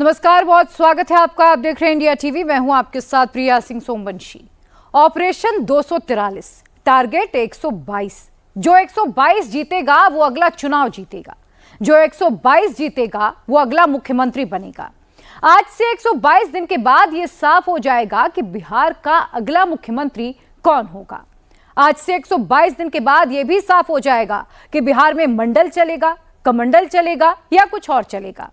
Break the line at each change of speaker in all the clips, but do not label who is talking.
नमस्कार, बहुत स्वागत है आपका। आप देख रहे हैं इंडिया टीवी। मैं हूं आपके साथ प्रिया सिंह सोमवंशी। Operation 243, target 122। जो 122 जीतेगा वो अगला चुनाव जीतेगा, जो 122 जीतेगा वो अगला मुख्यमंत्री बनेगा। आज से 122 दिन के बाद यह साफ हो जाएगा कि बिहार का अगला मुख्यमंत्री कौन होगा। आज से 122 दिन के बाद यह भी साफ हो जाएगा कि बिहार में मंडल चलेगा, कमंडल चलेगा या कुछ और चलेगा।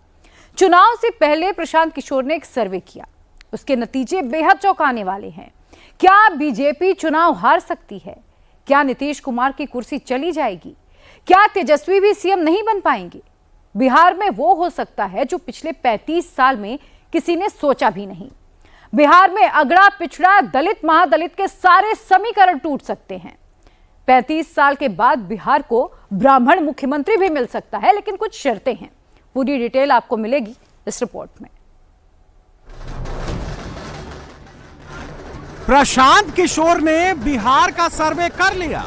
चुनाव से पहले प्रशांत किशोर ने एक सर्वे किया, उसके नतीजे बेहद चौंकाने वाले हैं। क्या बीजेपी चुनाव हार सकती है? क्या नीतीश कुमार की कुर्सी चली जाएगी? क्या तेजस्वी भी सीएम नहीं बन पाएंगे? बिहार में वो हो सकता है जो पिछले 35 साल में किसी ने सोचा भी नहीं। बिहार में अगड़ा पिछड़ा दलित महादलित के सारे समीकरण टूट सकते हैं। 35 साल के बाद बिहार को ब्राह्मण मुख्यमंत्री भी मिल सकता है, लेकिन कुछ शर्तें हैं। पूरी डिटेल आपको मिलेगी इस रिपोर्ट में।
प्रशांत किशोर ने बिहार का सर्वे कर लिया।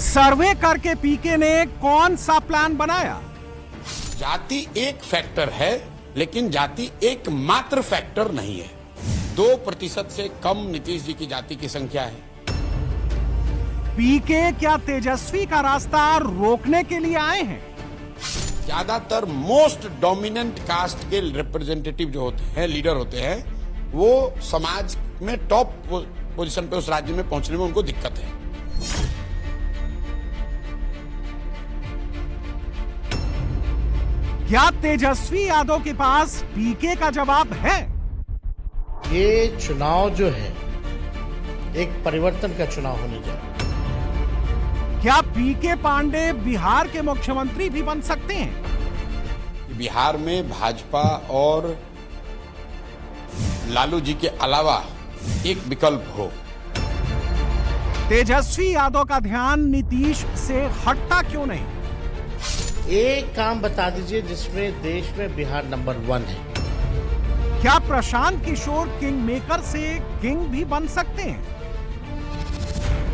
सर्वे करके पीके ने कौन सा प्लान बनाया?
जाति एक फैक्टर है, लेकिन जाति एकमात्र फैक्टर नहीं है। 2% से कम नीतीश जी की जाति की संख्या है।
पीके क्या तेजस्वी का रास्ता रोकने के लिए आए हैं?
ज्यादातर मोस्ट डोमिनेंट कास्ट के रिप्रेजेंटेटिव जो होते हैं, लीडर होते हैं, वो समाज में टॉप पोजीशन पे उस राज्य में पहुंचने में उनको दिक्कत है।
क्या तेजस्वी यादव के पास पीके का जवाब है?
ये चुनाव जो है एक परिवर्तन का चुनाव होने जा रहा है।
क्या पीके पांडे बिहार के मुख्यमंत्री भी बन सकते हैं?
बिहार में भाजपा और लालू जी के अलावा एक विकल्प हो।
तेजस्वी यादव का ध्यान नीतीश से हटता क्यों नहीं?
एक काम बता दीजिए जिसमें देश में बिहार नंबर 1 है।
क्या प्रशांत किशोर किंग मेकर से किंग भी बन सकते हैं?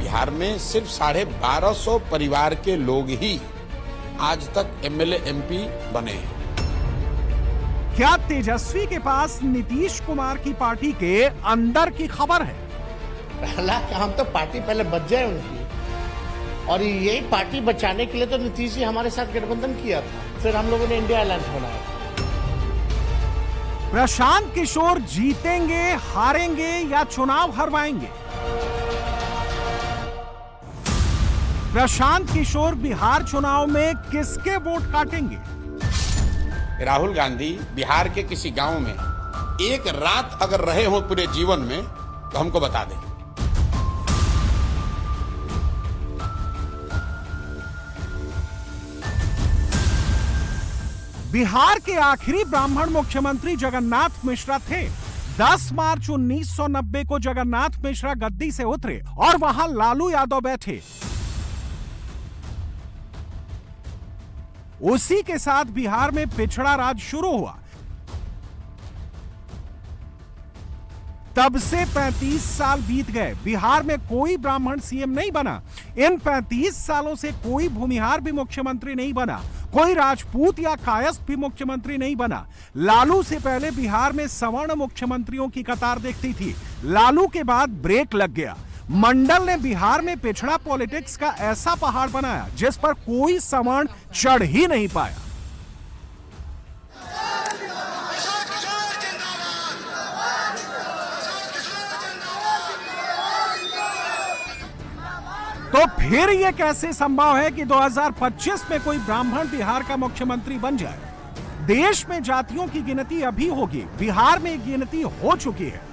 बिहार में सिर्फ 1250 परिवार के लोग ही आज तक एमएलए एमपी बने हैं।
क्या तेजस्वी के पास नीतीश कुमार की पार्टी के अंदर की खबर है?
पहला काम तो पार्टी पहले बच जाए उनकी, और यही पार्टी बचाने के लिए तो नीतीश जी हमारे साथ गठबंधन किया था, फिर हम लोगों ने इंडिया अलायंस बनाया।
प्रशांत किशोर जीतेंगे, हारेंगे या चुनाव हरवाएंगे? प्रशांत किशोर बिहार चुनाव में किसके वोट काटेंगे?
राहुल गांधी बिहार के किसी गांव में एक रात अगर रहे हो पूरे जीवन में तो हमको बता दें।
बिहार के आखिरी ब्राह्मण मुख्यमंत्री जगन्नाथ मिश्रा थे। 10 मार्च 1990 को जगन्नाथ मिश्रा गद्दी से उतरे और वहां लालू यादव बैठे। उसी के साथ बिहार में पिछड़ा राज शुरू हुआ। तब से 35 साल बीत गए, बिहार में कोई ब्राह्मण सीएम नहीं बना। इन 35 सालों से कोई भूमिहार भी मुख्यमंत्री नहीं बना, कोई राजपूत या कायस्थ भी मुख्यमंत्री नहीं बना। लालू से पहले बिहार में सवर्ण मुख्यमंत्रियों की कतार देखती थी। लालू के बाद ब्रेक लग गया। मंडल ने बिहार में पिछड़ा पॉलिटिक्स का ऐसा पहाड़ बनाया जिस पर कोई सवर्ण चढ़ ही नहीं पाया। तो फिर यह कैसे संभव है कि 2025 में कोई ब्राह्मण बिहार का मुख्यमंत्री बन जाए? देश में जातियों की गिनती अभी होगी, बिहार में गिनती हो चुकी है।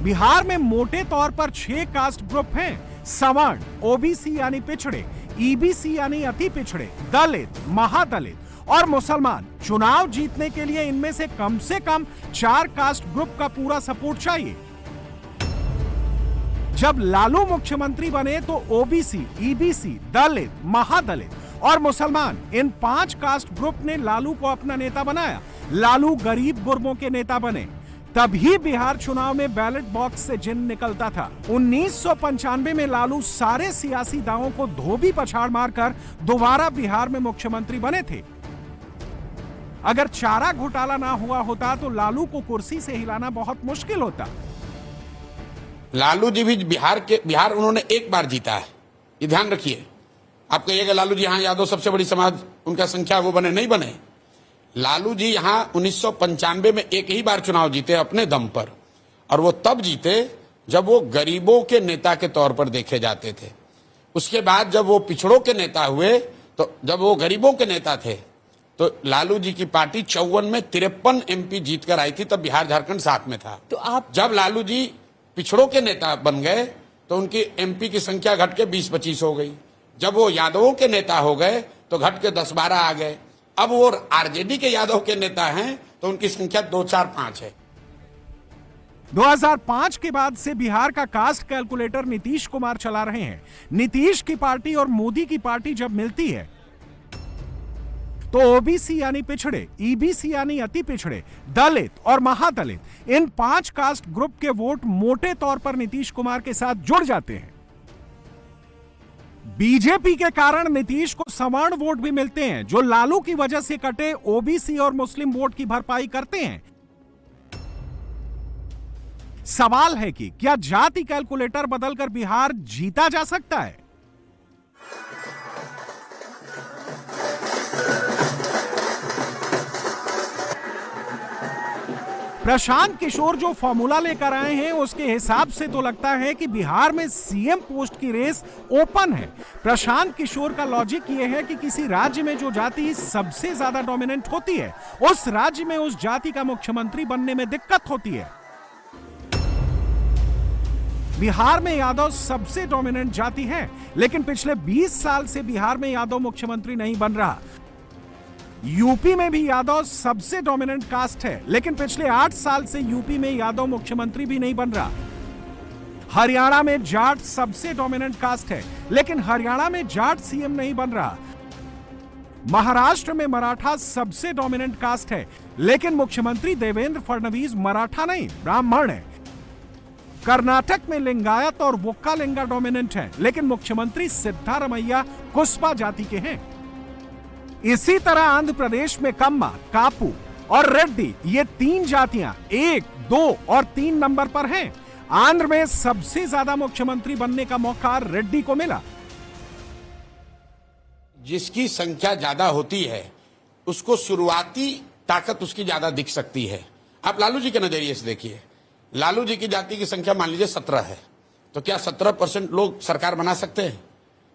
बिहार में मोटे तौर पर 6 कास्ट ग्रुप हैं: सवर्ण, ओबीसी यानी पिछड़े, ईबीसी यानी अति पिछड़े, दलित, महादलित और मुसलमान। चुनाव जीतने के लिए इनमें से कम 4 कास्ट ग्रुप का पूरा सपोर्ट चाहिए। जब लालू मुख्यमंत्री बने तो ओबीसी, ईबीसी, दलित, महादलित और मुसलमान, इन 5 कास्ट ग्रुप ने लालू को अपना नेता बनाया। लालू गरीब गुरबों के नेता बने। तभी बिहार चुनाव में बैलेट बॉक्स से जिन निकलता था। 1995 में लालू सारे सियासी दावों को धोबी पछाड़ मारकर दोबारा बिहार में मुख्यमंत्री बने थे। अगर चारा घोटाला ना हुआ होता तो लालू को कुर्सी से हिलाना बहुत मुश्किल होता।
लालू जी भी बिहार उन्होंने एक बार जीता है, ये ध्यान रखिए। आप कहिएगा लालू जी यहाँ यादव सबसे बड़ी समाज उनका संख्या वो बने, नहीं बने। लालू जी यहाँ 1995 में एक ही बार चुनाव जीते अपने दम पर, और वो तब जीते जब वो गरीबों के नेता के तौर पर देखे जाते थे। उसके बाद जब वो पिछड़ों के नेता हुए, तो जब वो गरीबों के नेता थे तो लालू जी की पार्टी 54 में 53 एमपी जीत कर आई थी, तब बिहार झारखंड साथ में था।
तो आप
जब लालू जी पिछड़ों के नेता बन गए तो उनकी एमपी की संख्या घट के 20-25 हो गई। जब वो यादवों के नेता हो गए तो घट के 10-12 आ गए। अब वो आरजेडी के यादव के नेता हैं तो उनकी संख्या 2-4-5 है।
2005 के बाद से बिहार का कास्ट कैलकुलेटर नीतीश कुमार चला रहे हैं। नीतीश की पार्टी और मोदी की पार्टी जब मिलती है तो ओबीसी यानी पिछड़े, ईबीसी यानी अति पिछड़े, दलित और महादलित, इन 5 कास्ट ग्रुप के वोट मोटे तौर पर नीतीश कुमार के साथ जुड़ जाते हैं। बीजेपी के कारण नीतीश को सवर्ण वोट भी मिलते हैं, जो लालू की वजह से कटे ओबीसी और मुस्लिम वोट की भरपाई करते हैं। सवाल है कि क्या जाति कैलकुलेटर बदलकर बिहार जीता जा सकता है? प्रशांत किशोर जो फॉर्मूला लेकर आए हैं उसके हिसाब से तो लगता है कि बिहार में सीएम पोस्ट की रेस ओपन है। प्रशांत किशोर का लॉजिक यह है कि किसी राज्य में जो जाति सबसे ज्यादा डोमिनेंट होती है, उस राज्य में उस जाति का मुख्यमंत्री बनने में दिक्कत होती है। बिहार में यादव सबसे डोमिनेंट जाति है, लेकिन पिछले 20 साल से बिहार में यादव मुख्यमंत्री नहीं बन रहा। यूपी में भी यादव सबसे डोमिनेंट कास्ट है, लेकिन पिछले 8 साल से यूपी में यादव मुख्यमंत्री भी नहीं बन रहा। हरियाणा में जाट सबसे डोमिनेंट कास्ट है, लेकिन हरियाणा में जाट सीएम नहीं बन रहा। महाराष्ट्र में मराठा सबसे डोमिनेंट कास्ट है, लेकिन मुख्यमंत्री देवेंद्र फडणवीस मराठा नहीं, ब्राह्मण है। कर्नाटक में लिंगायत और वोक्कालिंगा डोमिनेंट है, लेकिन मुख्यमंत्री सिद्धारमैया कुस्पा जाति के हैं। इसी तरह आंध्र प्रदेश में कम्मा, कापू और रेड्डी, ये 3 जातियां 1, 2 और 3 नंबर पर हैं। आंध्र में सबसे ज्यादा मुख्यमंत्री बनने का मौका रेड्डी को मिला।
जिसकी संख्या ज्यादा होती है उसको शुरुआती ताकत उसकी ज्यादा दिख सकती है। आप लालू जी के नजरिए से देखिए, लालू जी की जाति की संख्या मान लीजिए 17 है, तो क्या 17% लोग सरकार बना सकते हैं?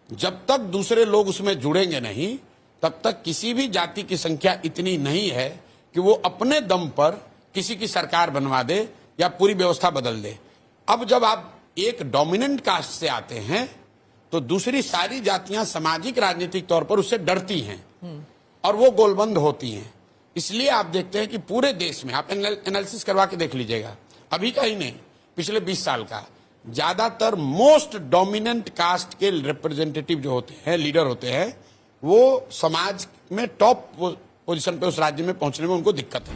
जब तक दूसरे लोग उसमें जुड़ेंगे नहीं, तब तक किसी भी जाति की संख्या इतनी नहीं है कि वो अपने दम पर किसी की सरकार बनवा दे या पूरी व्यवस्था बदल दे। अब जब आप एक डोमिनेंट कास्ट से आते हैं तो दूसरी सारी जातियां सामाजिक राजनीतिक तौर पर उससे डरती हैं और वो गोलबंद होती हैं। इसलिए आप देखते हैं कि पूरे देश में आप एनालिसिस करवा के देख लीजिएगा, अभी का ही नहीं, पिछले 20 साल का, ज्यादातर मोस्ट डोमिनेंट कास्ट के रिप्रेजेंटेटिव जो होते हैं, लीडर होते हैं, वो समाज में टॉप पोजीशन पे उस राज्य में पहुंचने में उनको दिक्कत है।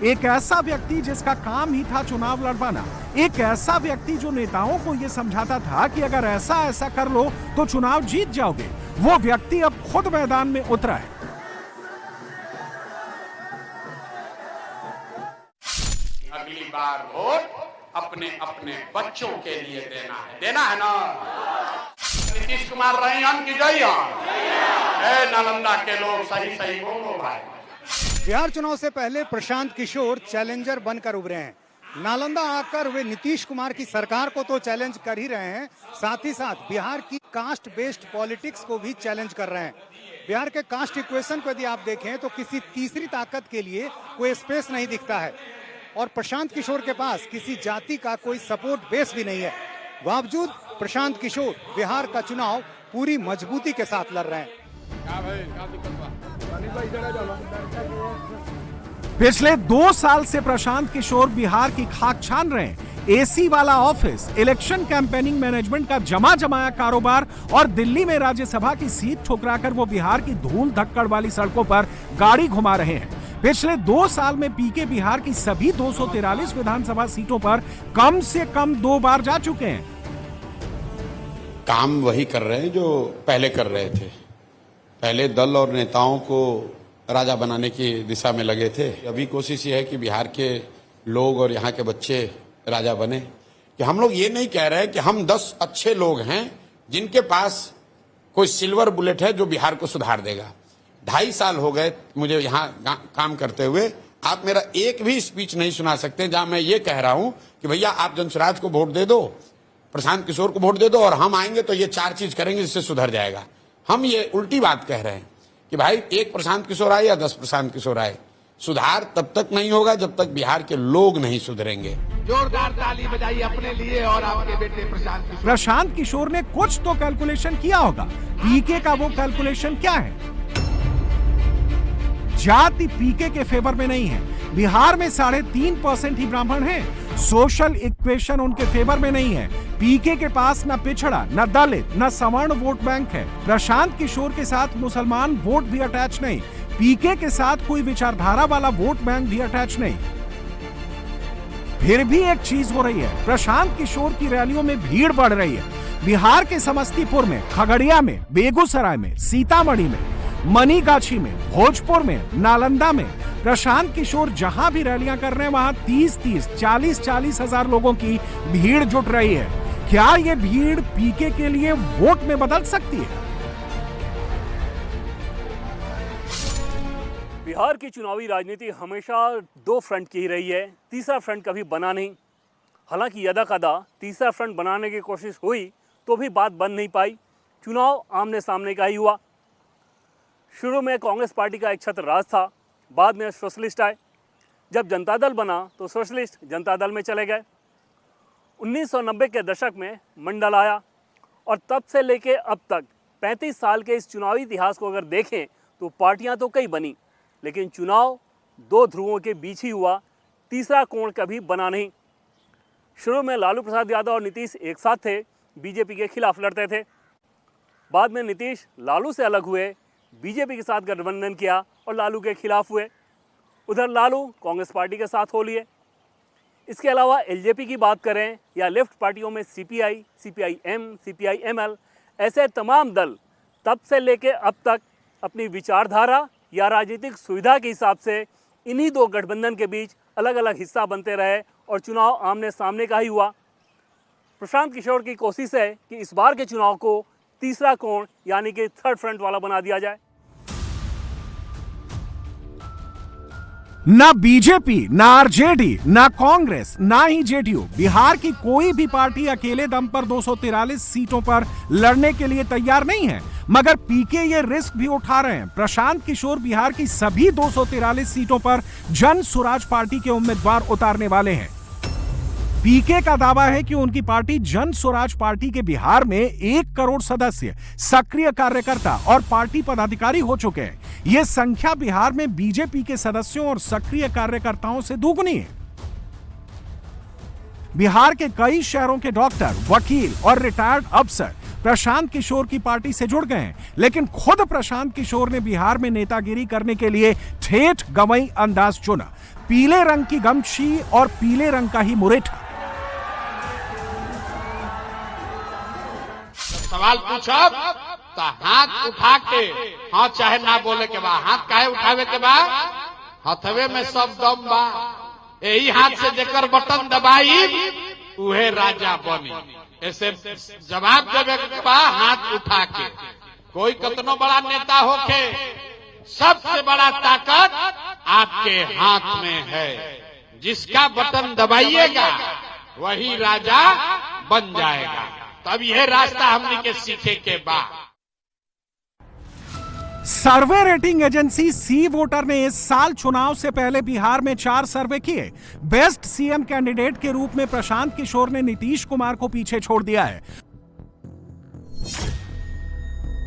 एक ऐसा व्यक्ति जिसका काम ही था चुनाव लड़वाना, एक ऐसा व्यक्ति जो नेताओं को यह समझाता था कि अगर ऐसा ऐसा कर लो तो चुनाव जीत जाओगे, वो व्यक्ति अब खुद मैदान में उतरा है।
अगली बार वोट अपने अपने बच्चों के लिए देना है ना। नीतीश कुमार रैयान की जय। नालंदा के लोग सही बोलो भाई।
बिहार चुनाव से पहले प्रशांत किशोर चैलेंजर बनकर उभरे हैं। नालंदा आकर वे नीतीश कुमार की सरकार को तो चैलेंज कर ही रहे हैं, साथ ही साथ बिहार की कास्ट बेस्ड पॉलिटिक्स को भी चैलेंज कर रहे हैं। बिहार के कास्ट इक्वेशन को यदि आप देखें तो किसी तीसरी ताकत के लिए कोई स्पेस नहीं दिखता है, और प्रशांत किशोर के पास किसी जाति का कोई सपोर्ट बेस भी नहीं है। बावजूद प्रशांत किशोर बिहार का चुनाव पूरी मजबूती के साथ लड़ रहे हैं।
पिछले 2 साल से प्रशांत किशोर बिहार की खाक छान रहे हैं। एसी वाला ऑफिस, इलेक्शन कैंपेनिंग मैनेजमेंट का जमाया कारोबार और दिल्ली में राज्यसभा की सीट ठुकराकर वो बिहार की धूल धक्कड़ वाली सड़कों पर गाड़ी घुमा रहे हैं। पिछले 2 साल में पीके बिहार की सभी 243 विधानसभा सीटों पर कम से कम 2 बार जा चुके हैं।
काम वही कर रहे हैं जो पहले कर रहे थे। पहले दल और नेताओं को राजा बनाने की दिशा में लगे थे। अभी कोशिश ये है कि बिहार के लोग और यहाँ के बच्चे राजा बने। कि हम लोग ये नहीं कह रहे कि हम 10 अच्छे लोग हैं जिनके पास कोई सिल्वर बुलेट है जो बिहार को सुधार देगा। 2.5 साल हो गए मुझे यहाँ काम करते हुए, आप मेरा एक भी स्पीच नहीं सुना सकते जहां मैं ये कह रहा हूं कि भैया आप जनसुराज को वोट दे दो, प्रशांत किशोर को वोट दे दो और हम आएंगे तो ये 4 चीज करेंगे जिससे सुधर जाएगा। हम ये उल्टी बात कह रहे हैं कि भाई 1 प्रशांत किशोर आए या 10 प्रशांत किशोर आए, सुधार तब तक नहीं होगा जब तक बिहार के लोग नहीं सुधरेंगे।
जोरदार ताली बजाइए अपने लिए और आपके बेटे
प्रशांत किशोर ने कुछ तो कैलकुलेशन किया होगा। पीके का वो कैलकुलेशन क्या है? जाति पीके के फेवर में नहीं है। बिहार में 3.5% ही ब्राह्मण हैं। सोशल इक्वेशन उनके फेवर में नहीं है। पीके के पास न पिछड़ा, न दलित, न सवर्ण वोट बैंक है। प्रशांत किशोर के साथ मुसलमान वोट भी अटैच नहीं। पीके के साथ कोई विचारधारा वाला वोट बैंक भी अटैच नहीं। फिर भी एक चीज हो रही है, प्रशांत किशोर की रैलियों में भीड़ बढ़ रही है। बिहार के समस्तीपुर में, खगड़िया में, बेगूसराय में, सीतामढ़ी में, मनीगाछी में, भोजपुर में, नालंदा में प्रशांत किशोर जहां भी रैलियां कर रहे हैं वहां 30-30, 40-40 हजार लोगों की भीड़ जुट रही है। क्या ये भीड़ पीके के लिए वोट में बदल सकती है?
बिहार की चुनावी राजनीति हमेशा 2 फ्रंट की ही रही है, तीसरा फ्रंट कभी बना नहीं। हालांकि यदा कदा तीसरा फ्रंट बनाने की कोशिश हुई तो भी बात बन नहीं पाई। चुनाव आमने सामने का ही हुआ। शुरू में कांग्रेस पार्टी का एक छत्र राज था, बाद में सोशलिस्ट आए। जब जनता दल बना तो सोशलिस्ट जनता दल में चले गए। 1990 के दशक में मंडल आया और तब से लेके अब तक 35 साल के इस चुनावी इतिहास को अगर देखें तो पार्टियां तो कई बनी, लेकिन चुनाव 2 ध्रुवों के बीच ही हुआ, तीसरा कोण कभी बना नहीं। शुरू में लालू प्रसाद यादव और नीतीश एक साथ थे, बीजेपी के खिलाफ लड़ते थे। बाद में नीतीश लालू से अलग हुए, बीजेपी के साथ गठबंधन किया और लालू के खिलाफ हुए। उधर लालू कांग्रेस पार्टी के साथ हो लिए। इसके अलावा एलजेपी की बात करें या लेफ्ट पार्टियों में सीपीआई, सीपीआईएम, सीपीआईएमएल, ऐसे तमाम दल तब से लेके अब तक अपनी विचारधारा या राजनीतिक सुविधा के हिसाब से इन्हीं 2 गठबंधन के बीच अलग अलग हिस्सा बनते रहे और चुनाव आमने सामने का ही हुआ। प्रशांत किशोर की कोशिश है कि इस बार के चुनाव को तीसरा कोण यानी कि थर्ड फ्रंट वाला बना दिया जाए।
ना बीजेपी, ना आरजेडी, ना कांग्रेस, ना ही जेडीयू, बिहार की कोई भी पार्टी अकेले दम पर 243 सीटों पर लड़ने के लिए तैयार नहीं है। मगर पीके ये रिस्क भी उठा रहे हैं। प्रशांत किशोर बिहार की सभी 243 सीटों पर जन स्वराज पार्टी के उम्मीदवार उतारने वाले हैं। पीके का दावा है कि उनकी पार्टी जन स्वराज पार्टी के बिहार में 1 करोड़ सदस्य, सक्रिय कार्यकर्ता और पार्टी पदाधिकारी हो चुके हैं। यह संख्या बिहार में बीजेपी के सदस्यों और सक्रिय कार्यकर्ताओं से दोगुनी है। बिहार के कई शहरों के डॉक्टर, वकील और रिटायर्ड अफसर प्रशांत किशोर की पार्टी से जुड़ गए हैं, लेकिन खुद प्रशांत किशोर ने बिहार में नेतागिरी करने के लिए ठेठ गवई अंदाज चुना। पीले रंग की गमछी और पीले रंग का ही मुरेठा।
सवाल पूछब तो हाथ उठा के, हाँ चाहे ना बोले के बाद, हाथ काहे उठावे के बाद, हथवे में सब दम बा, यही हाथ से जेकर बटन दबाई उहे राजा बनी। ऐसे जवाब देवे के बाद हाथ उठा के। कोई कितनो बड़ा नेता होके, सबसे बड़ा ताकत आपके हाथ में है। जिसका बटन दबाइएगा वही राजा बन जाएगा। तब यह रास्ता हमने के सीखे के बाद।
सर्वे रेटिंग एजेंसी सी वोटर ने इस साल चुनाव से पहले बिहार में 4 सर्वे किए। बेस्ट सीएम कैंडिडेट के रूप में प्रशांत किशोर ने नीतीश कुमार को पीछे छोड़ दिया है।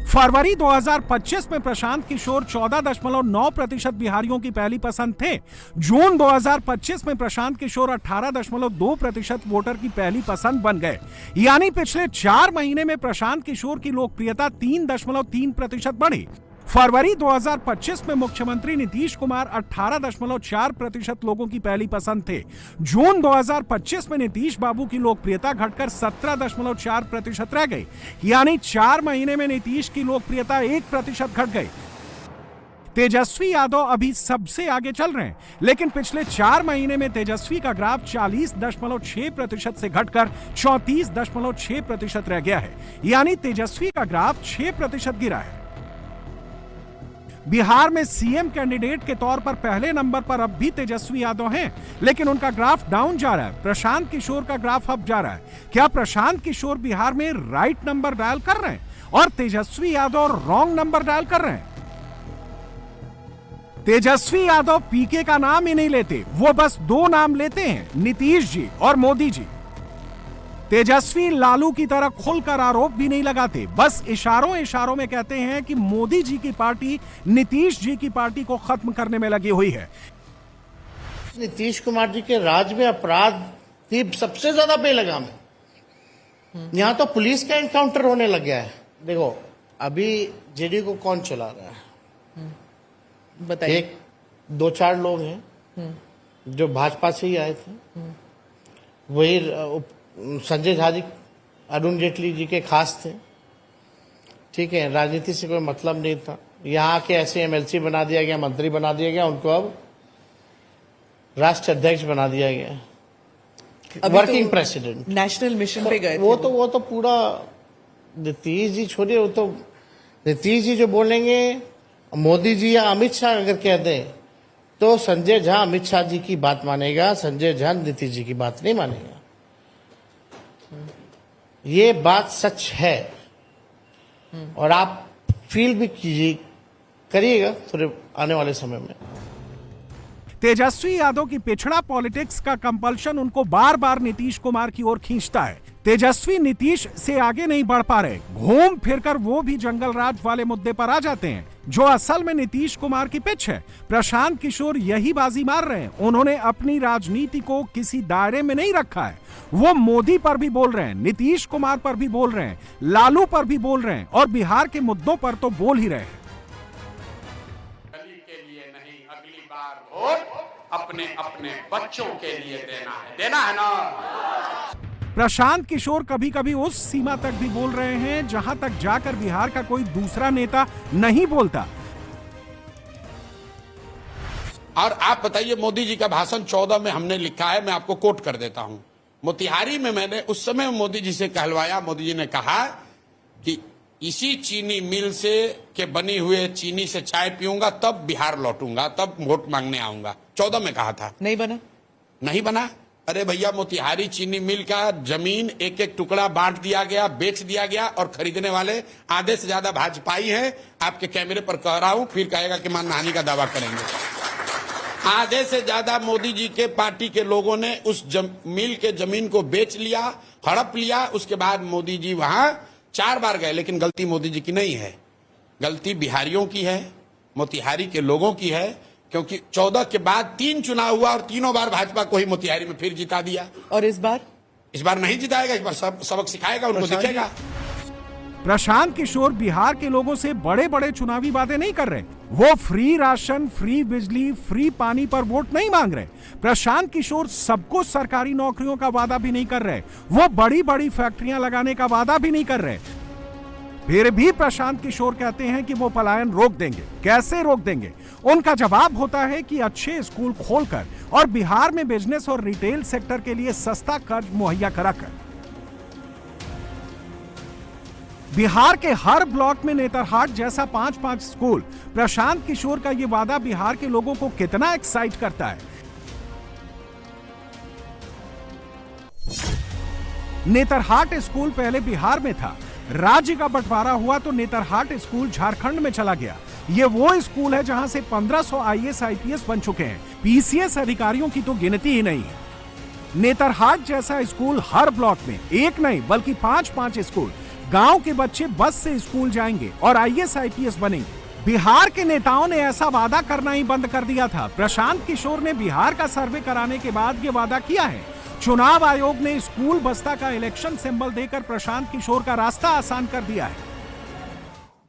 फरवरी 2025 में प्रशांत किशोर 14.9% बिहारियों की पहली पसंद थे। जून 2025 में प्रशांत किशोर 18.2% वोटर की पहली पसंद बन गए। यानी पिछले 4 महीने में प्रशांत किशोर की लोकप्रियता 3.3% बढ़ी। फरवरी 2025 में मुख्यमंत्री नीतीश कुमार 18.4% लोगों की पहली पसंद थे। जून 2025 में नीतीश बाबू की लोकप्रियता घटकर 17.4% रह गई, यानी 4 महीने में नीतीश की लोकप्रियता 1% घट गई। तेजस्वी यादव अभी सबसे आगे चल रहे हैं, लेकिन पिछले 4 महीने में तेजस्वी का ग्राफ 40.6% से घटकर 34.6% रह गया है, यानी तेजस्वी का ग्राफ 6% गिरा है। बिहार में सीएम कैंडिडेट के तौर पर पहले नंबर पर अब भी तेजस्वी यादव हैं, लेकिन उनका ग्राफ डाउन जा रहा है। प्रशांत किशोर का ग्राफ अप जा रहा है। क्या प्रशांत किशोर बिहार में राइट नंबर डायल कर रहे हैं और Tejashwi Yadav wrong number dial कर रहे हैं? तेजस्वी यादव पीके का नाम ही नहीं लेते, वो बस 2 नाम लेते हैं, नीतीश जी और मोदी जी। तेजस्वी लालू की तरह खुलकर आरोप भी नहीं लगाते, बस इशारों इशारों में कहते हैं कि मोदी जी की पार्टी नीतीश जी की पार्टी को खत्म करने में लगी हुई है।
नीतीश कुमार जी के राज में अपराध की सबसे ज्यादा बेलगाम है। यहाँ तो पुलिस का एनकाउंटर होने लग गया है। देखो अभी जेडीयू को कौन चला रहा है?
बताइए।
2-4 लोग हैं जो भाजपा से ही आए थे। वही संजय झा जी अरुण जेटली जी के खास थे, ठीक है, राजनीति से कोई मतलब नहीं था। यहाँ के ऐसे एमएलसी बना दिया गया, मंत्री बना दिया गया, उनको अब राष्ट्र अध्यक्ष बना दिया गया, वर्किंग प्रेसिडेंट।
नेशनल मिशन पे गए
वो तो पूरा नीतीश जी छोड़िए, वो तो नीतीश जी जो बोलेंगे, मोदी जी या अमित शाह अगर कह दें तो संजय झा अमित शाह जी की बात मानेगा, संजय झा नीतीश जी की बात नहीं मानेगा। ये बात सच है और आप फील भी करिएगा थोड़े आने वाले समय में।
तेजस्वी यादव की पिछड़ा पॉलिटिक्स का कंपल्शन उनको बार बार नीतीश कुमार की ओर खींचता है। तेजस्वी नीतीश से आगे नहीं बढ़ पा रहे, घूम फिरकर वो भी जंगल राज वाले मुद्दे पर आ जाते हैं, जो असल में नीतीश कुमार की पिच है। प्रशांत किशोर यही बाजी मार रहे हैं। उन्होंने अपनी राजनीति को किसी दायरे में नहीं रखा है। वो मोदी पर भी बोल रहे हैं, नीतीश कुमार पर भी बोल रहे हैं, लालू पर भी बोल रहे हैं और बिहार के मुद्दों पर तो बोल ही रहे हैं।
गली के लिए नहीं, अगली बार वोट अपने अपने बच्चों के लिए देना है ना।
प्रशांत किशोर कभी कभी उस सीमा तक भी बोल रहे हैं जहां तक जाकर बिहार का कोई दूसरा नेता नहीं बोलता।
और आप बताइए, मोदी जी का भाषण 14 में हमने लिखा है, मैं आपको कोट कर देता हूं। मोतिहारी में मैंने उस समय मोदी जी से कहलवाया। मोदी जी ने कहा कि इसी चीनी मिल से के बनी हुए चीनी से चाय पीऊंगा, तब बिहार लौटूंगा, तब वोट मांगने आऊंगा। 14 में कहा था, नहीं बना। अरे भैया, मोतिहारी चीनी मिल का जमीन एक एक टुकड़ा बांट दिया गया, बेच दिया गया और खरीदने वाले आधे से ज्यादा भाजपाई हैं। आपके कैमरे पर कह रहा हूं, फिर कहेगा कि मानहानि का दावा करेंगे। आधे से ज्यादा मोदी जी के पार्टी के लोगों ने उस मिल के जमीन को बेच लिया, हड़प लिया। उसके बाद मोदी जी वहां 4 बार गए, लेकिन गलती मोदी जी की नहीं है, गलती बिहारियों की है, मोतिहारी के लोगों की है। क्योंकि 14 के बाद 3 चुनाव हुआ और तीनों बार भाजपा को ही मोतिहारी में फिर जिता दिया।
और इस बार नहीं
जिताएगा, इस बार सबक सिखाएगा, उनको दिखेगा।
प्रशांत किशोर बिहार के लोगों से बड़े बड़े चुनावी वादे नहीं कर रहे। वो फ्री राशन, फ्री बिजली, फ्री पानी पर वोट नहीं मांग रहे। प्रशांत किशोर सबको सरकारी नौकरियों का वादा भी नहीं कर रहे। वो बड़ी बड़ी फैक्ट्रियां लगाने का वादा भी नहीं कर रहे। फिर भी प्रशांत किशोर कहते हैं कि वो पलायन रोक देंगे। कैसे रोक देंगे? उनका जवाब होता है कि अच्छे स्कूल खोलकर और बिहार में बिजनेस और रिटेल सेक्टर के लिए सस्ता कर्ज मुहैया कराकर। बिहार के हर ब्लॉक में नेतरहाट जैसा 5-5 स्कूल। प्रशांत किशोर का ये वादा बिहार के लोगों को कितना एक्साइट करता है। नेतरहाट स्कूल पहले बिहार में था, राज्य का बंटवारा हुआ तो नेतरहाट स्कूल झारखंड में चला गया। ये वो स्कूल है जहां से 1500 आईएएस आईपीएस बन चुके हैं। पीसीएस अधिकारियों की तो गिनती ही नहीं है। नेतरहाट जैसा स्कूल हर ब्लॉक में, एक नहीं बल्कि 5-5 स्कूल। गांव के बच्चे बस से स्कूल जाएंगे और आईएएस आईपीएस बनेंगे। बिहार के नेताओं ने ऐसा वादा करना ही बंद कर दिया था। प्रशांत किशोर ने बिहार का सर्वे कराने के बाद ये वादा किया है। चुनाव आयोग ने स्कूल बस्ता का इलेक्शन सिंबल देकर प्रशांत किशोर का रास्ता आसान कर दिया है।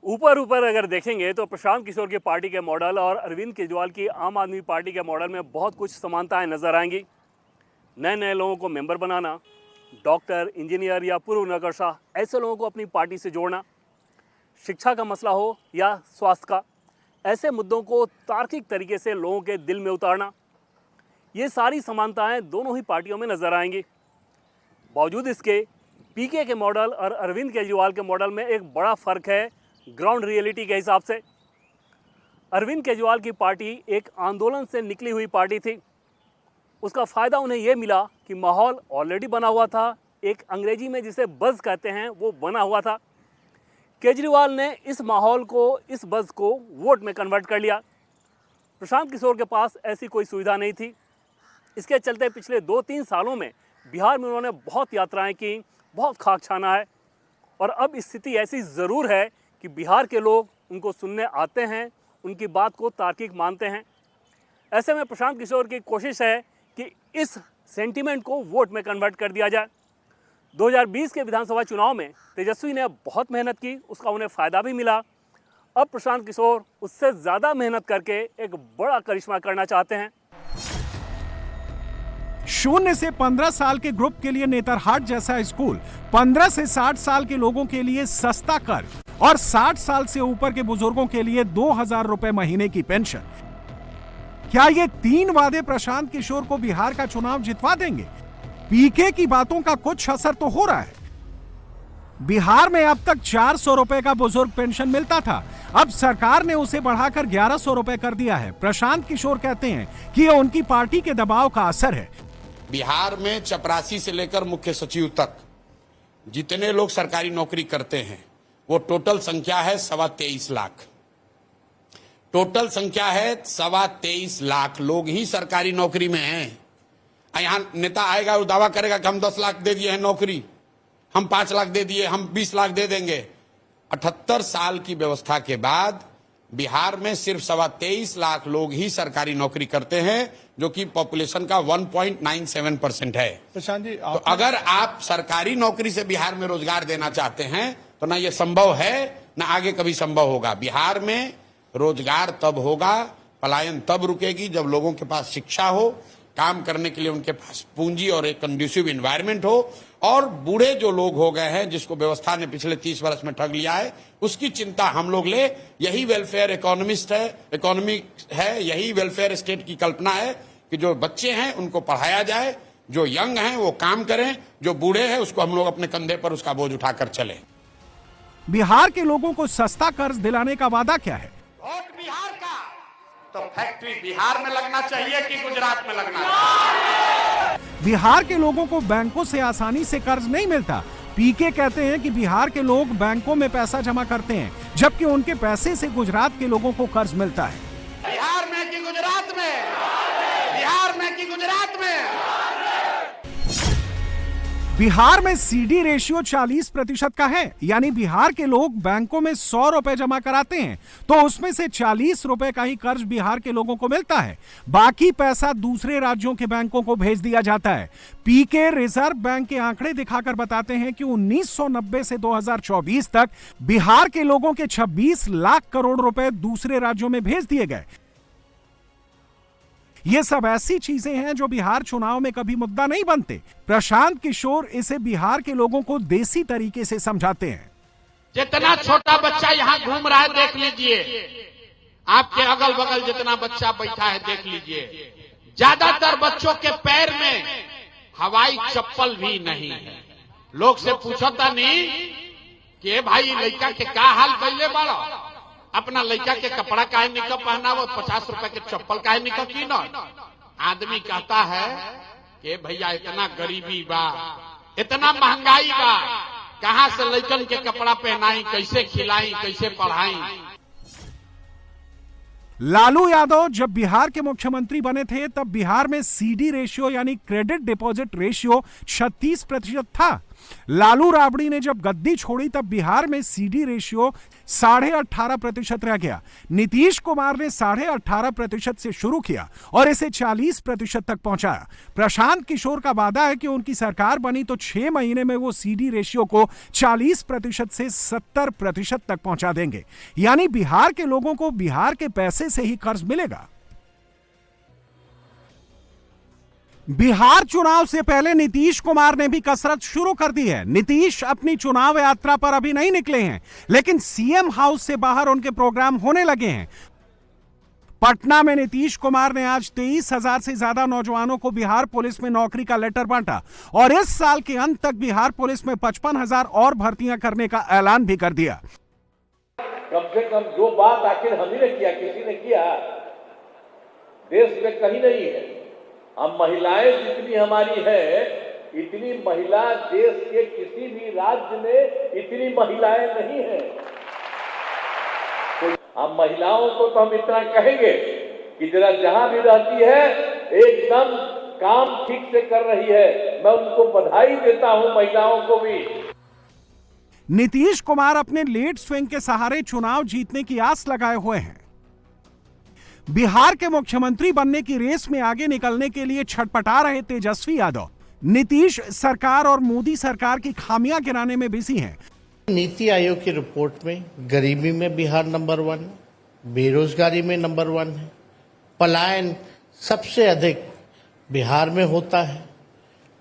ऊपर ऊपर अगर देखेंगे तो प्रशांत किशोर की पार्टी के मॉडल और अरविंद केजरीवाल की आम आदमी पार्टी के मॉडल में बहुत कुछ समानताएं नजर आएंगी। नए नए लोगों को मेंबर बनाना, डॉक्टर, इंजीनियर या पूर्व नौकरशाह ऐसे लोगों को अपनी पार्टी से जोड़ना, शिक्षा का मसला हो या स्वास्थ्य का, ऐसे मुद्दों को तार्किक तरीके से लोगों के दिल में उतारना, ये सारी समानताएं दोनों ही पार्टियों में नजर आएंगी। बावजूद इसके पीके के मॉडल और अरविंद केजरीवाल के मॉडल में एक बड़ा फर्क है ग्राउंड रियलिटी के हिसाब से। अरविंद केजरीवाल की पार्टी एक आंदोलन से निकली हुई पार्टी थी। उसका फ़ायदा उन्हें यह मिला कि माहौल ऑलरेडी बना हुआ था, एक अंग्रेजी में जिसे बज़ कहते हैं वो बना हुआ था। केजरीवाल ने इस माहौल को, इस बज़ को वोट में कन्वर्ट कर लिया। प्रशांत किशोर के पास ऐसी कोई सुविधा नहीं थी। इसके चलते पिछले 2-3 सालों में बिहार में उन्होंने बहुत यात्राएं की, बहुत खाक छाना है और अब स्थिति ऐसी ज़रूर है कि बिहार के लोग उनको सुनने आते हैं, उनकी बात को तार्किक मानते हैं। ऐसे में प्रशांत किशोर की कोशिश है कि इस सेंटीमेंट को वोट में कन्वर्ट कर दिया जाए। 2020 के विधानसभा चुनाव में तेजस्वी ने बहुत मेहनत की, उसका उन्हें फ़ायदा भी मिला। अब प्रशांत किशोर उससे ज़्यादा मेहनत करके एक बड़ा करिश्मा करना चाहते हैं।
0 से 15 साल के ग्रुप के लिए नेतरहाट जैसा स्कूल, 15 से 60 साल के लोगों के लिए सस्ता कर्ज और 60 साल से ऊपर के बुजुर्गों के लिए 2000 रुपए महीने की पेंशन। क्या ये 3 वादे प्रशांत किशोर को बिहार का चुनाव जितवा देंगे? पीके की बातों का कुछ असर तो हो रहा है। बिहार में अब तक 400 रुपए का बुजुर्ग पेंशन मिलता था, अब सरकार ने उसे बढ़ाकर 1100 रुपए कर दिया है। प्रशांत किशोर कहते हैं कि यह उनकी पार्टी के दबाव का असर है।
बिहार में चपरासी से लेकर मुख्य सचिव तक जितने लोग सरकारी नौकरी करते हैं वो टोटल संख्या है 23.25 लाख। टोटल संख्या है 23.25 लाख लोग ही सरकारी नौकरी में हैं। यहां नेता आएगा और दावा करेगा कि हम 10 लाख दे दिए हैं नौकरी, हम 5 लाख दे दिए, हम 20 लाख दे देंगे। 78 साल की व्यवस्था के बाद बिहार में सिर्फ 23.25 लाख लोग ही सरकारी नौकरी करते हैं, जो कि पॉपुलेशन का 1.97% है।
प्रशांत जी,
तो अगर आप सरकारी नौकरी से बिहार में रोजगार देना चाहते हैं तो ना ये संभव है, ना आगे कभी संभव होगा। बिहार में रोजगार तब होगा, पलायन तब रुकेगी जब लोगों के पास शिक्षा हो, काम करने के लिए उनके पास पूंजी और एक कंड्यूसिव एनवायरनमेंट हो, और बूढ़े जो लोग हो गए हैं जिसको व्यवस्था ने पिछले 30 वर्ष में ठग लिया है, उसकी चिंता हम लोग ले। यही वेलफेयर इकोनॉमी है, यही वेलफेयर स्टेट की कल्पना है कि जो बच्चे हैं उनको पढ़ाया जाए, जो यंग हैं वो काम करें, जो बूढ़े हैं उसको हम लोग अपने कंधे पर उसका बोझ उठाकर चले।
बिहार के लोगों को सस्ता कर्ज दिलाने का वादा क्या है?
वोट बिहार का तो फैक्ट्री बिहार में लगना चाहिए कि गुजरात में लगना चाहिए?
बिहार के लोगों को बैंकों से आसानी से कर्ज नहीं मिलता। पीके कहते हैं कि बिहार के लोग बैंकों में पैसा जमा करते हैं, जबकि उनके पैसे से गुजरात के लोगों को कर्ज मिलता है।
बिहार में कि गुजरात में? बिहार में कि गुजरात में?
बिहार में सीडी रेशियो 40% का है, यानी बिहार के लोग बैंकों में 100 रुपए जमा कराते हैं तो उसमें से 40 रुपए का ही कर्ज बिहार के लोगों को मिलता है, बाकी पैसा दूसरे राज्यों के बैंकों को भेज दिया जाता है। पीके रिजर्व बैंक के आंकड़े दिखाकर बताते हैं कि 1990 से 2024 तक बिहार के लोगों के 26 लाख करोड़ रुपए दूसरे राज्यों में भेज दिए गए। ये सब ऐसी चीजें हैं जो बिहार चुनाव में कभी मुद्दा नहीं बनते। प्रशांत किशोर इसे बिहार के लोगों को देसी तरीके से समझाते हैं।
जितना छोटा बच्चा यहाँ घूम रहा है देख लीजिए, आपके अगल बगल जितना बच्चा बैठा है देख लीजिए, ज्यादातर बच्चों के पैर में हवाई चप्पल भी नहीं है। लोग से पूछता नहीं कि भाई लड़का के का हाल कैले बड़ा, अपना लड़का के कपड़ा काहे निकल पहना, वो 50 रुपए के चप्पल काहे निकल की न? आदमी कहता है कि भैया इतना गरीबी बा, इतना महंगाई बा, कहां से लड़कन के कपड़ा पहनाई, कैसे खिलाई, कैसे पढ़ाई।
लालू यादव जब बिहार के मुख्यमंत्री बने थे तब बिहार में सीडी रेशियो यानी क्रेडिट डिपॉजिट रेशियो 36% था। लालू राबड़ी ने जब गद्दी छोड़ी तब बिहार में सीडी रेशियो 18.5% रह गया। नीतीश कुमार ने 18.5% से शुरू किया और इसे 40% तक पहुंचाया। प्रशांत किशोर का वादा है कि उनकी सरकार बनी तो 6 महीने में वो सीडी रेशियो को 40% से 70% तक पहुंचा देंगे। यानी बिहार के लोगों को बिहार के पैसे से ही कर्ज मिलेगा। बिहार चुनाव से पहले नीतीश कुमार ने भी कसरत शुरू कर दी है। नीतीश अपनी चुनाव यात्रा पर अभी नहीं निकले हैं, लेकिन सीएम हाउस से बाहर उनके प्रोग्राम होने लगे हैं। पटना में नीतीश कुमार ने आज 23,000 से ज्यादा नौजवानों को बिहार पुलिस में नौकरी का लेटर बांटा और इस साल के अंत तक बिहार पुलिस में 55,000 और भर्तियां करने का ऐलान भी कर दिया।
कम से कम जो बात आखिर हम ही ने किया, किसी ने किया, देश में कहीं नहीं है। अब महिलाएं जितनी हमारी है, इतनी महिला देश के किसी भी राज्य में इतनी महिलाएं नहीं है। तो अब महिलाओं को तो हम इतना कहेंगे कि जरा जहां भी रहती है एकदम काम ठीक से कर रही है। मैं उनको बधाई देता हूं, महिलाओं को भी।
नीतीश कुमार अपने लेट स्विंग के सहारे चुनाव जीतने की आस लगाए हुए हैं। बिहार के मुख्यमंत्री बनने की रेस में आगे निकलने के लिए छटपटा रहे तेजस्वी यादव। नीतीश सरकार और मोदी सरकार की खामियां गिनाने में बिजी हैं।
नीति आयोग की रिपोर्ट में गरीबी में बिहार नंबर 1, बेरोजगारी में नंबर 1 है, पलायन सबसे अधिक बिहार में होता है,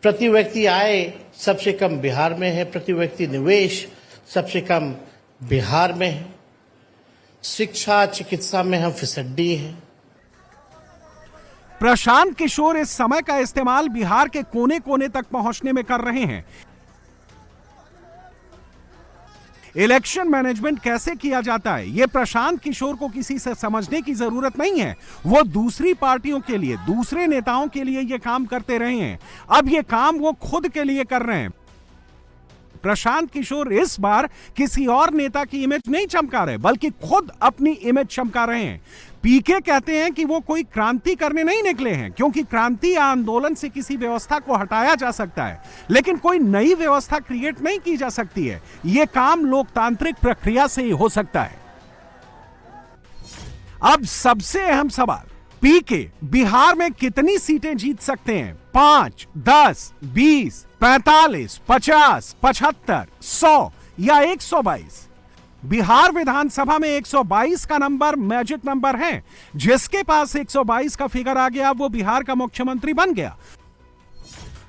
प्रति व्यक्ति आय सबसे कम बिहार में है, प्रति व्यक्ति निवेश सबसे कम बिहार में है, शिक्षा चिकित्सा में हम फिसड्डी हैं।
प्रशांत किशोर इस समय का इस्तेमाल बिहार के कोने कोने तक पहुंचने में कर रहे हैं। इलेक्शन मैनेजमेंट कैसे किया जाता है, यह प्रशांत किशोर को किसी से समझने की जरूरत नहीं है। वो दूसरी पार्टियों के लिए, दूसरे नेताओं के लिए यह काम करते रहे हैं। अब यह काम वो खुद के लिए कर रहे हैं। प्रशांत किशोर इस बार किसी और नेता की इमेज नहीं चमका रहे, बल्कि खुद अपनी इमेज चमका रहे हैं। पीके कहते हैं कि वो कोई क्रांति करने नहीं निकले हैं, क्योंकि क्रांति या आंदोलन से किसी व्यवस्था को हटाया जा सकता है, लेकिन कोई नई व्यवस्था क्रिएट नहीं की जा सकती है। यह काम लोकतांत्रिक प्रक्रिया से ही हो सकता है। अब सबसे अहम सवाल, पीके बिहार में कितनी सीटें जीत सकते हैं? 5, 10, 20, 45, 50, 75, 100 या 122? बिहार विधानसभा में 122 का नंबर मैजिक नंबर है। जिसके पास 122 का फिगर आ गया वो बिहार का मुख्यमंत्री बन गया।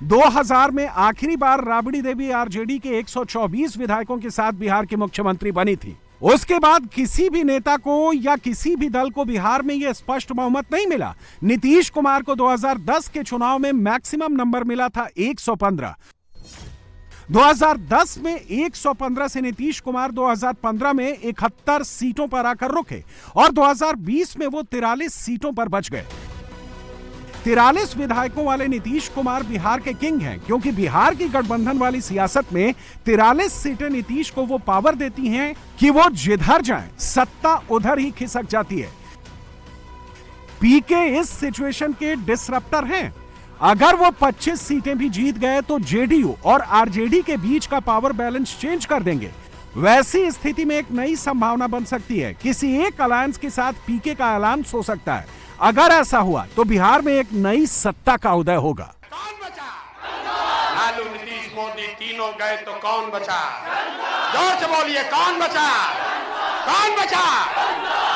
2000 में आखिरी बार राबड़ी देवी आरजेडी के 124 विधायकों के साथ बिहार की मुख्यमंत्री बनी थी। उसके बाद किसी भी नेता को या किसी भी दल को बिहार में यह स्पष्ट बहुमत नहीं मिला। नीतीश कुमार को 2010 के चुनाव में मैक्सिमम नंबर मिला था 115। 2010 में 115 से नीतीश कुमार 2015 में 71 सीटों पर आकर रुके और 2020 में वो 43 सीटों पर बच गए। 43 विधायकों वाले नीतीश कुमार बिहार के किंग हैं, क्योंकि बिहार की गठबंधन वाली सियासत में 43 सीटें नीतीश को वो पावर देती हैं कि वो जिधर जाएं सत्ता उधर ही खिसक जाती है। पीके इस सिचुएशन के डिसरप्टर हैं। अगर वो 25 सीटें भी जीत गए तो जेडीयू और आरजेडी के बीच का पावर बैलेंस चेंज कर देंगे। वैसी स्थिति में एक नई संभावना बन सकती है। किसी एक अलायंस के साथ पीके का ऐलान हो सकता है। अगर ऐसा हुआ तो बिहार में एक नई सत्ता का उदय होगा।
कौन बचा? लालू, नीतीश, मोदी तीनों गए तो कौन बचा? जोर से बोलिए, कौन बचा? कौन बचा?